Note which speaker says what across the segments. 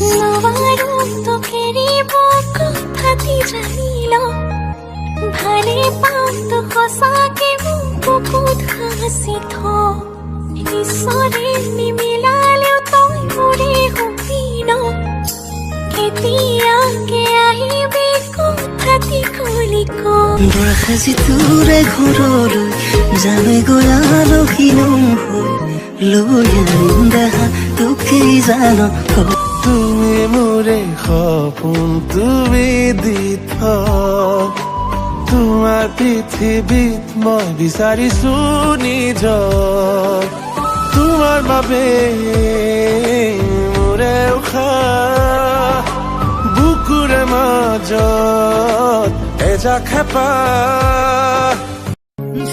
Speaker 1: নোৱাৰো তোক এৰিব কথাটি জানিল ভালে পাওঁ তোক সঁচাকে মোক বুকুত সাঁচি থ ঈশ্বৰে নিমিলালেও তই মোৰে সপোন কেতিয়াকে আহিবি কথাটি খুলি ক
Speaker 2: বৰষাজি তোৰে ঘৰলৈ যাবে গৈ আলহীনম হৈ লৈ আনিম দেখা তোকেই জান
Speaker 3: তুমি মোৰে সপোন তুমি দি থ তোমাৰ পৃথিৱীত মই বিচাৰিছো নিজৰ তোমাৰ বাবে মোৰে উশাহ বুকুৰে মাজত এজাক হেঁপাহ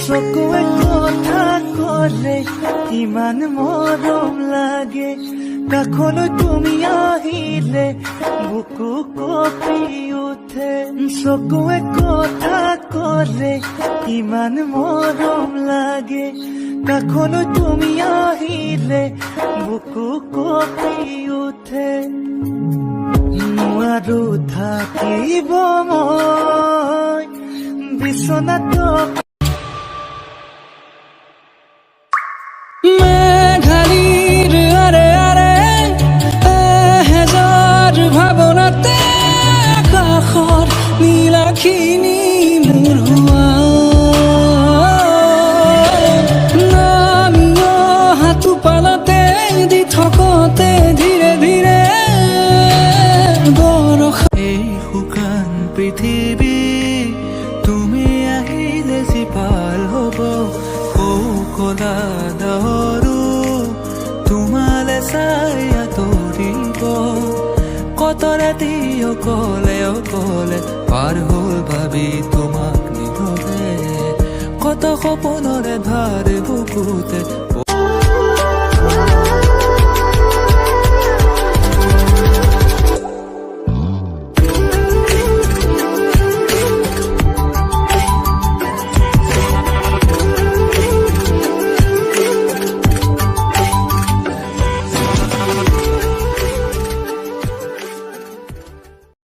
Speaker 2: চকুৱে কথা ক'লে ইমান মৰম লাগে কাষলৈ তুমি আহিলে বুকু কঁপি উঠে চকুৱে কথা ক'লে ইমান মৰম লাগে কাষলৈ তুমি আহিলে বুকু কঁপি উঠে নোৱাৰো থাকিব মই বিচনাত
Speaker 4: মেঘালিৰ আৰে আৰে এহেজাৰ ভাৱনাতে আকাশৰ নীলাখিনি মোৰ হোৱা নামি অহা টোপালতে দি থকতে ধীৰে ধীৰে বৰষা এই শুকান পৃথিৱী তুমি আহিলে যি ভাল হ'ব কলা দহৰু তোমালে চাই আঁতৰিব কত ৰাতি অকলে অকলে পাৰ হ'ল ভাবি তোমাক নিথলে কত সপোনৰে ধাৰে বুকুতে